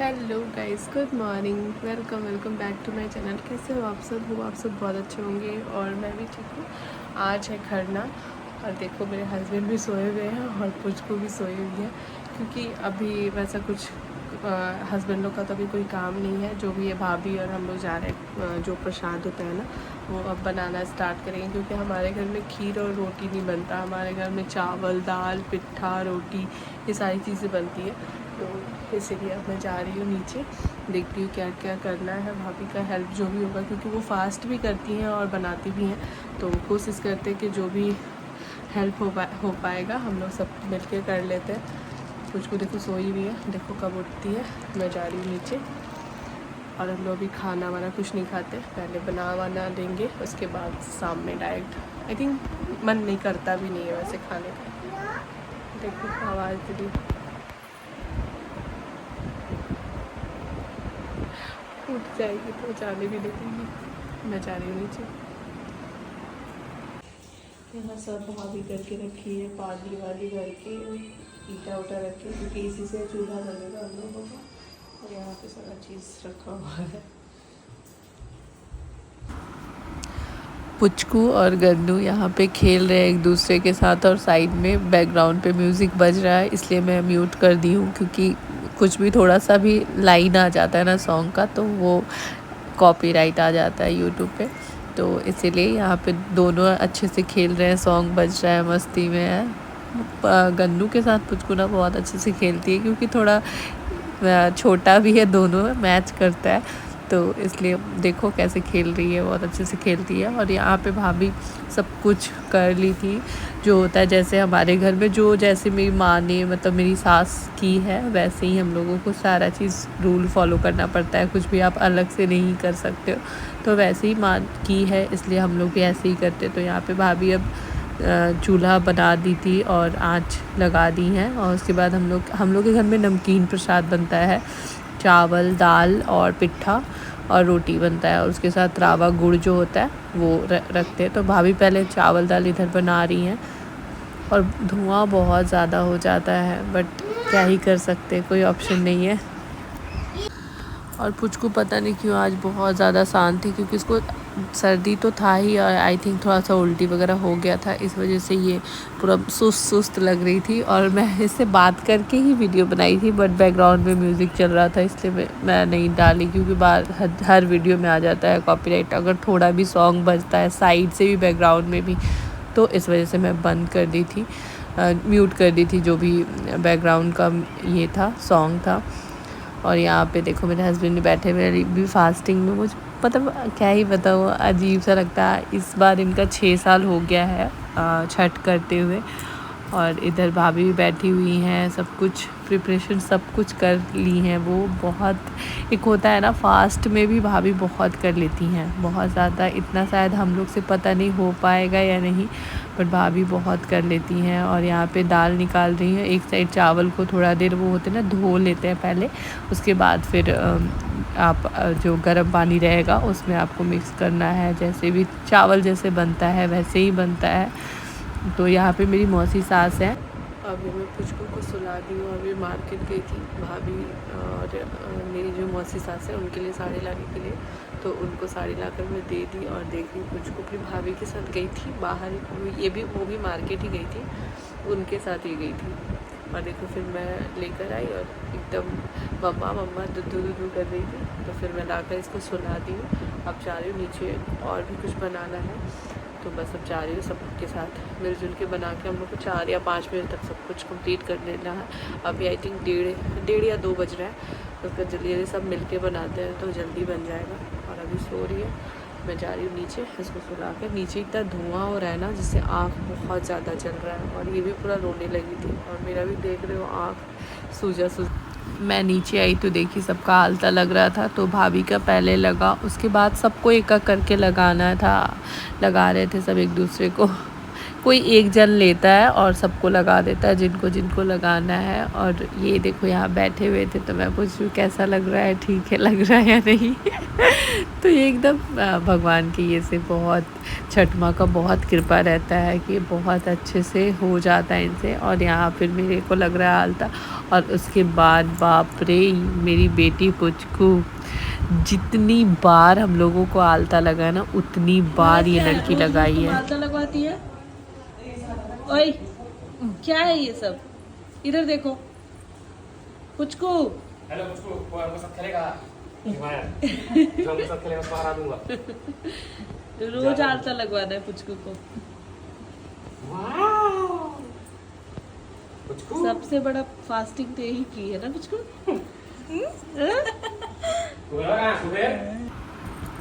Hello guys, good morning. Welcome back to my channel. कैसे हो आप सब? हो आप सब बहुत अच्छे होंगे और मैं भी ठीक हूँ। आज है खरना और देखो मेरे हस्बैंड भी सोए हुए हैं और पुचकू भी सोई हुई है, क्योंकि अभी वैसा कुछ हस्बैंड लोग का तो अभी कोई काम नहीं है। जो भी है भाभी और हम लोग जा रहे हैं, जो प्रसाद होता है ना वो अब बनाना स्टार्ट करेंगे, क्योंकि हमारे घर में खीर और रोटी नहीं बनता। हमारे घर में चावल, दाल, पिट्ठा, रोटी, ये सारी चीज़ें बनती है। तो इसीलिए अब मैं जा रही हूँ नीचे, देखती हूँ क्या क्या करना है। भाभी का हेल्प जो भी होगा, क्योंकि वो फास्ट भी करती हैं और बनाती भी हैं, तो कोशिश करते हैं कि जो भी हेल्प हो पाएगा हम लोग सब मिलके कर लेते हैं। कुछ देखो सोई हुई है, देखो कब उठती है। मैं जा रही हूँ नीचे और हम लोग भी खाना वाना कुछ नहीं खाते, पहले बना देंगे, उसके बाद शाम में डायरेक्ट। आई थिंक मन नहीं करता भी नहीं है वैसे खाने का। देखो आवाज़ दे उठ जाएगी तो जाने भी देगी। मैं जा रही हूँ नीचे। यहाँ सब भाभी करके रखी है, पानी वाली भर के, ईटा उटा रखे, क्योंकि इसी से चूल्हा बनेगा हम लोगों का। और यहाँ पे सारा चीज़ रखा हुआ है। पुचकू और गन्नू यहाँ पे खेल रहे हैं एक दूसरे के साथ, और साइड में बैकग्राउंड पे म्यूज़िक बज रहा है, इसलिए मैं म्यूट कर दी हूँ, क्योंकि कुछ भी थोड़ा सा भी लाइन आ जाता है ना सॉन्ग का तो वो कॉपीराइट आ जाता है यूट्यूब पे। तो इसीलिए यहाँ पे दोनों अच्छे से खेल रहे हैं, सॉन्ग बज रहा है, मस्ती में है। गन्नू के साथ पुचकू ना बहुत अच्छे से खेलती है, क्योंकि थोड़ा छोटा भी है, दोनों मैच करता है, तो इसलिए देखो कैसे खेल रही है, बहुत अच्छे से खेलती है। और यहाँ पे भाभी सब कुछ कर ली थी जो होता है, जैसे हमारे घर में जो जैसे मेरी माँ ने मतलब मेरी सास की है, वैसे ही हम लोगों को सारा चीज़ रूल फॉलो करना पड़ता है। कुछ भी आप अलग से नहीं कर सकते हो, तो वैसे ही माँ की है, इसलिए हम लोग भी ऐसे ही करते। तो यहाँ पे भाभी अब चूल्हा बना दी थी और आँच लगा दी हैं, और उसके बाद हम लोग के घर में नमकीन प्रसाद बनता है, चावल, दाल और पिट्ठा और रोटी बनता है, और उसके साथ रावा गुड़ जो होता है वो रखते हैं। तो भाभी पहले चावल दाल इधर बना रही हैं, और धुआं बहुत ज़्यादा हो जाता है, बट क्या ही कर सकते, कोई ऑप्शन नहीं है। और पुचकू पता नहीं क्यों आज बहुत ज़्यादा शांत थी, क्योंकि इसको सर्दी तो था ही, और आई थिंक थोड़ा सा उल्टी वगैरह हो गया था, इस वजह से ये पूरा सुस्त लग रही थी। और मैं इससे बात करके ही वीडियो बनाई थी, बट बैकग्राउंड में म्यूज़िक चल रहा था, इसलिए मैं नहीं डाली, क्योंकि हर वीडियो में आ जाता है कॉपीराइट अगर थोड़ा भी सॉन्ग बजता है साइड से भी, बैकग्राउंड में भी। तो इस वजह से मैं बंद कर दी थी, म्यूट कर दी थी जो भी बैकग्राउंड का ये था, सॉन्ग था। और यहाँ पे देखो मेरे हस्बैंड ने बैठे हुए भी फास्टिंग में, मुझे मतलब क्या ही बताऊँ, अजीब सा लगता है। इस बार इनका 6 साल हो गया है छठ करते हुए, और इधर भाभी भी बैठी हुई हैं, सब कुछ प्रिपरेशन सब कुछ कर ली हैं। वो बहुत एक होता है ना, फास्ट में भी भाभी बहुत कर लेती हैं, बहुत ज़्यादा, इतना शायद हम लोग से पता नहीं हो पाएगा या नहीं, बट भाभी बहुत कर लेती हैं। और यहाँ पे दाल निकाल रही हैं, एक साइड चावल को थोड़ा देर वो होते ना धो लेते हैं पहले, उसके बाद फिर आप जो गर्म पानी रहेगा उसमें आपको मिक्स करना है, जैसे भी चावल जैसे बनता है वैसे ही बनता है। तो यहाँ पे मेरी मौसी सास है। अभी मैं पुचकू को सुला दी हूँ, अभी मार्केट गई थी भाभी, और मेरी जो मौसी सास है उनके लिए साड़ी लाने के लिए, तो उनको साड़ी लाकर मैं दे दी। और देख रही पुचकू अपनी भाभी के साथ गई थी बाहर, वो भी मार्केट ही गई थी, उनके साथ ही गई थी। और देखो फिर मैं लेकर आई और एकदम मम्मा दुद्धू कर रही थी, तो फिर मैं लाकर इसको सुला दी हूँ। अब जा रही हूँ नीचे, और भी कुछ बनाना है, तो बस अब जा रही हूँ सबके साथ मिलजुल के बना के। हम लोग को 4 या 5 बजे तक सब कुछ कंप्लीट कर लेना है। अभी आई थिंक 1:30 या 2 बज रहा है, तो उसका जल्दी सब मिल के बनाते हैं तो जल्दी बन जाएगा। और अभी सो रही है, मैं जा रही हूँ नीचे इसको सुला कर। नीचे इतना धुआं हो रहा है ना, जिससे आँख बहुत ज़्यादा जल रहा है, और ये भी पूरा रोने लगी थी, और मेरा भी देख रहे हो आँख सूजा। मैं नीचे आई तो देखी सबका आलता लग रहा था, तो भाभी का पहले लगा, उसके बाद सबको एक एक करके लगाना था, लगा रहे थे सब एक दूसरे को। कोई एक जन लेता है और सबको लगा देता है जिनको जिनको लगाना है। और ये देखो यहाँ बैठे हुए थे तो मैं पूछ रही हूँ कैसा लग रहा है, ठीक है लग रहा है या नहीं। तो ये एकदम भगवान की ये से बहुत, छठ माँ का बहुत कृपा रहता है कि बहुत अच्छे से हो जाता है इनसे। और यहाँ फिर मेरे को लग रहा है आलता। और उसके बाद बाप रे, मेरी बेटी पुचकू, जितनी बार हम लोगों को आलता लगा है ना उतनी बार ये लड़की लगाई है। आलता लगवाती है। ओए क्या है ये सब, इधर देखो पुचकू। हेलो पुचकू, वो हमको साथ खेलेगा? जो हमको साथ खेलेगा उसको हरा दूंगा। रोज आलता लगवाना है पुचकू को। पुचकू सबसे बड़ा फास्टिंग तो यही की है ना पुचकू।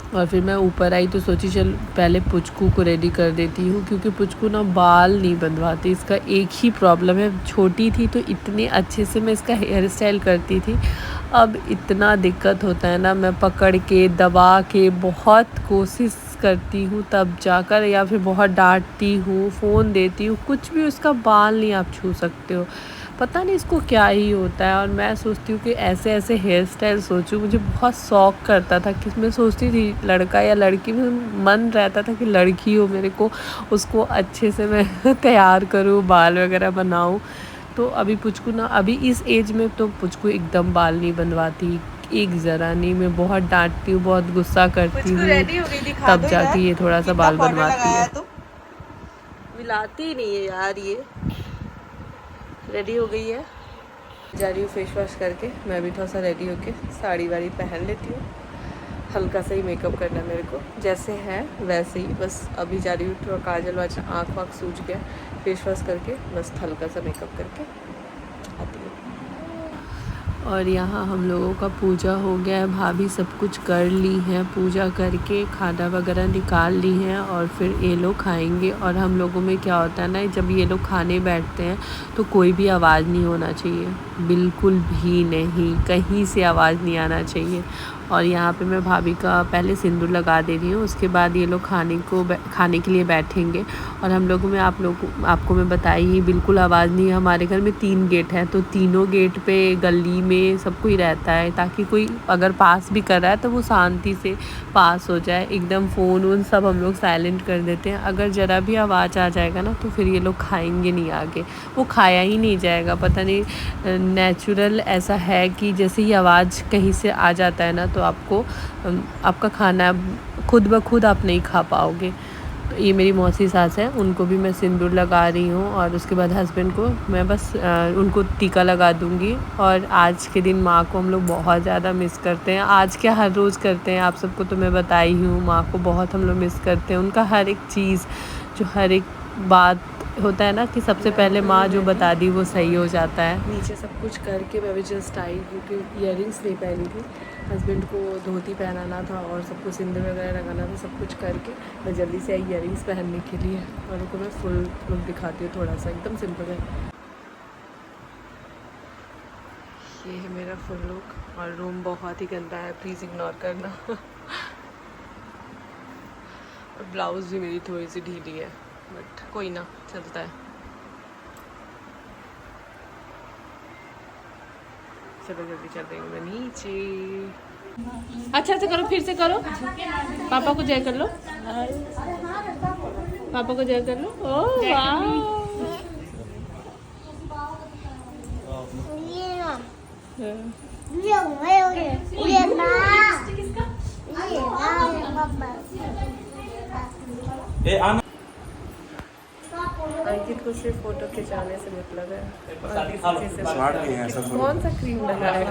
और फिर मैं ऊपर आई तो सोची चल पहले पुचकू को रेडी कर देती हूँ, क्योंकि पुचकू ना बाल नहीं बनवाती। इसका एक ही प्रॉब्लम है, छोटी थी तो इतने अच्छे से मैं इसका हेयर स्टाइल करती थी, अब इतना दिक्कत होता है ना, मैं पकड़ के दबा के बहुत कोशिश करती हूँ तब जाकर, या फिर बहुत डांटती हूँ, फ़ोन देती हूँ, कुछ भी उसका बाल नहीं आप छू सकते हो। पता नहीं इसको क्या ही होता है। और मैं सोचती हूँ कि ऐसे ऐसे हेयर स्टाइल सोचूं, मुझे बहुत शौक करता था कि मैं सोचती थी लड़का या लड़की में, मन रहता था कि लड़की हो मेरे को, उसको अच्छे से मैं तैयार करूँ, बाल वगैरह बनाऊँ। तो अभी पुचकू ना, अभी इस एज में तो पुचकू एकदम बाल नहीं बनवाती, एक ज़रा नहीं। मैं बहुत डांटती हूँ, बहुत गुस्सा करती हूँ, तब जाके ये थोड़ा सा बाल बनवाती है। मिलाती ही नहीं है यार। ये रेडी हो गई है, जा रही हूँ फेस वॉश करके। मैं भी थोड़ा सा रेडी होके साड़ी वाड़ी पहन लेती हूँ, हल्का सा ही मेकअप करना है मेरे को, जैसे है वैसे ही। बस अभी जा रही हूँ, थोड़ा काजल वाजल, आँख वाँख सूज गया, फेस वॉश करके बस हल्का सा मेकअप करके आती हूँ। और यहाँ हम लोगों का पूजा हो गया है, भाभी सब कुछ कर ली है, पूजा करके खाना वगैरह निकाल ली है, और फिर ये लोग खाएंगे। और हम लोगों में क्या होता है ना, जब ये लोग खाने बैठते हैं तो कोई भी आवाज़ नहीं होना चाहिए, बिल्कुल भी नहीं, कहीं से आवाज़ नहीं आना चाहिए। और यहाँ पे मैं भाभी का पहले सिंदूर लगा दे रही हूँ, उसके बाद ये लोग खाने के लिए बैठेंगे। और हम लोगों में आपको मैं बताई ही, बिल्कुल आवाज़ नहीं है। हमारे घर में 3 गेट हैं, तो तीनों गेट पे गली में सब कोई रहता है, ताकि कोई अगर पास भी कर रहा है तो वो शांति से पास हो जाए। एकदम फ़ोन वोन सब हम लोग साइलेंट कर देते हैं। अगर ज़रा भी आवाज़ आ जाएगा ना तो फिर ये लोग खाएंगे नहीं, आगे वो खाया ही नहीं जाएगा। पता नहीं नेचुरल ऐसा है कि जैसे ही आवाज़ कहीं से आ जाता है ना तो आपको आपका खाना खुद ब खुद आप नहीं खा पाओगे। तो ये मेरी मौसी सास है, उनको भी मैं सिंदूर लगा रही हूँ, और उसके बाद हस्बैंड को मैं बस उनको टीका लगा दूँगी। और आज के दिन माँ को हम लोग बहुत ज़्यादा मिस करते हैं। आज क्या, हर रोज़ करते हैं, आप सबको तो मैं बताई हूँ, माँ को बहुत हम लोग मिस करते हैं। उनका हर एक चीज़, जो हर एक बात होता है ना कि सबसे पहले माँ जो बता दी वो सही हो जाता है। नीचे सब कुछ करके मैं भी जस्ट आई, क्योंकि इयररिंग्स नहीं पहनी थी, हस्बैंड को धोती पहनाना था और सबको सिंदूर वगैरह लगाना था। सब कुछ करके मैं जल्दी से आई इयररिंग्स पहनने के लिए, और उनको मैं फुल लुक दिखाती हूँ, थोड़ा सा एकदम सिंपल है। ये है मेरा फुल लुक, और रूम बहुत ही गंदा है, प्लीज़ इग्नोर करना। और ब्लाउज़ भी मेरी थोड़ी सी ढीली है, बट कोई ना, चलता है। चलो जल्दी चल रही हूँ मैं नीचे। अच्छा से करो, फिर से करो, पापा को जय कर लो, पापा को जय कर लो। ओ वाह, अंकित को सिर्फ फोटो खिंचाने से मतलब है, सब कौन सा क्रीम लगाया है?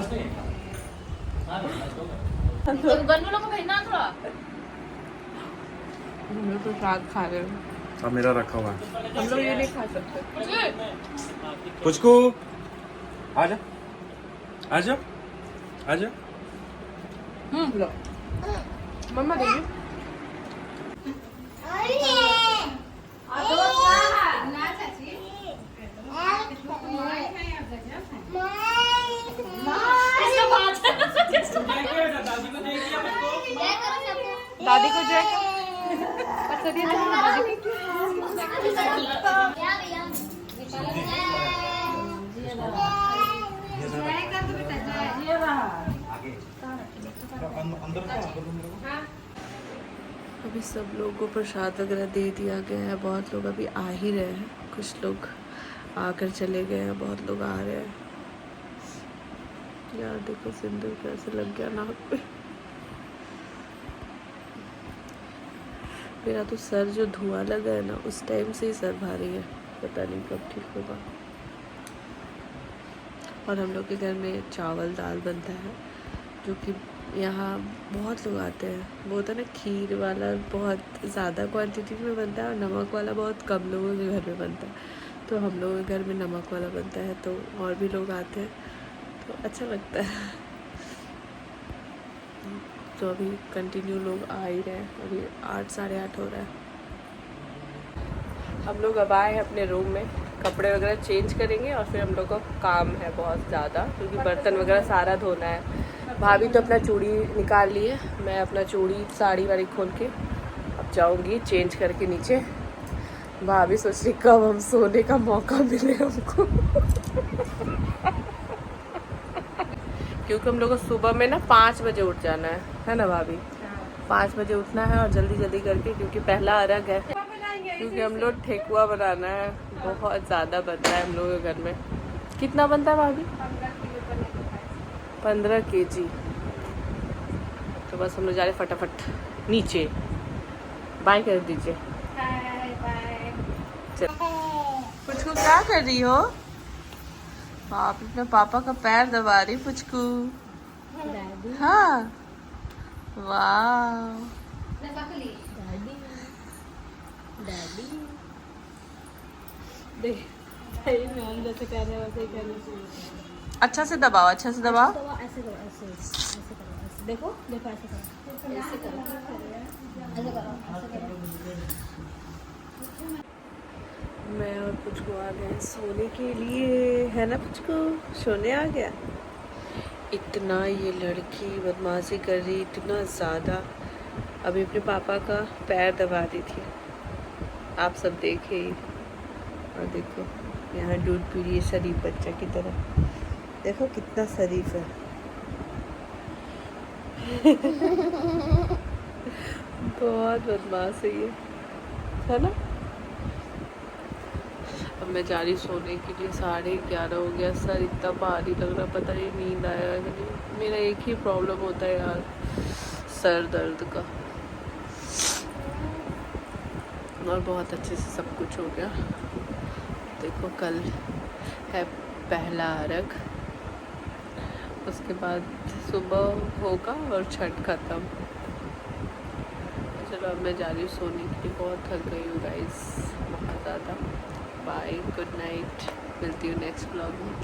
हम लोग तो साग खा रहे हो, अब मेरा रखा हुआ है, हम लोग ये नहीं खा सकते। पुचकू आजा, आजा, आजा। लो मम्मा देगी। दादी को जय। अभी सब लोगों को प्रसाद वगैरह दे दिया गया है। बहुत लोग अभी आ ही रहे हैं, कुछ लोग आकर चले गए हैं, बहुत लोग आ रहे हैं। यार देखो सिंदूर कैसे लग गया नाक पे। मेरा तो सर जो धुआं लगा है ना, उस टाइम से ही सर भारी है, पता नहीं कब ठीक होगा। और हम लोग के घर में चावल दाल बनता है, जो कि यहाँ बहुत लोग आते हैं। वो होता है ना खीर वाला, बहुत ज़्यादा क्वांटिटी में बनता है, और नमक वाला बहुत कम लोगों के घर में बनता है। तो हम लोगों के घर में नमक वाला बनता है, तो और भी लोग आते हैं, तो अच्छा लगता है। तो अभी कंटिन्यू लोग आ ही रहे हैं। अभी 8 साढ़े 8 हो रहा है। हम लोग अब आए हैं अपने रूम में, कपड़े वगैरह चेंज करेंगे और फिर हम लोग का काम है बहुत ज़्यादा, क्योंकि बर्तन वगैरह सारा धोना है। भाभी तो अपना चूड़ी निकाल ली है, मैं अपना चूड़ी साड़ी वाड़ी खोल के अब जाऊंगी चेंज करके नीचे। भाभी सोच रही कब हम सोने का मौका मिले हमको क्योंकि हम लोग को सुबह में ना 5 बजे उठ जाना है ना भाभी? 5 बजे उठना है और जल्दी जल्दी करके, क्योंकि पहला अर्घ है। क्योंकि हम लोग ठेकुआ बनाना है, बहुत ज़्यादा बनता है हम लोगों के घर में। कितना बनता है भाभी? 15 kg। तो बस हम लोग जा रहे फटाफट नीचे। बाय कर दीजिए। पुचकू क्या कर रही हो? आप अपने पापा का पैर दबा रही पुचकू। हाँ वाह। अच्छा से दबाओ, अच्छा से दबाओ। ऐसे करो, ऐसे करो, ऐसे देखो देखो, ऐसे करो, ऐसे करो, ऐसे करो, ऐसे करो। मैं और पुचकू आ गए सोने के लिए, है ना पुचकू? सोने आ गया। इतना ये लड़की बदमाशी कर रही, इतना ज़्यादा। अभी अपने पापा का पैर दबा दी थी, आप सब देखे ही। और देखो यहाँ दूध पी रही है शरीफ बच्चा की तरह। देखो कितना शरीफ है बहुत बदमाश है ये, है ना? अब मैं जा रही सोने के लिए। 11:30 हो गया, सर इतना भारी लग रहा, पता नहीं नींद आया कि नहीं। मेरा एक ही प्रॉब्लम होता है यार, सर दर्द का। और बहुत अच्छे से सब कुछ हो गया। देखो कल है पहला अर्घ, उसके बाद सुबह होगा और छठ खत्म। चलो अब मैं जा रही हूँ सोने के लिए, बहुत थक गई हूँ गाइस, बहुत ज़्यादा। बाय, गुड नाइट, मिलती हूँ नेक्स्ट ब्लॉग में।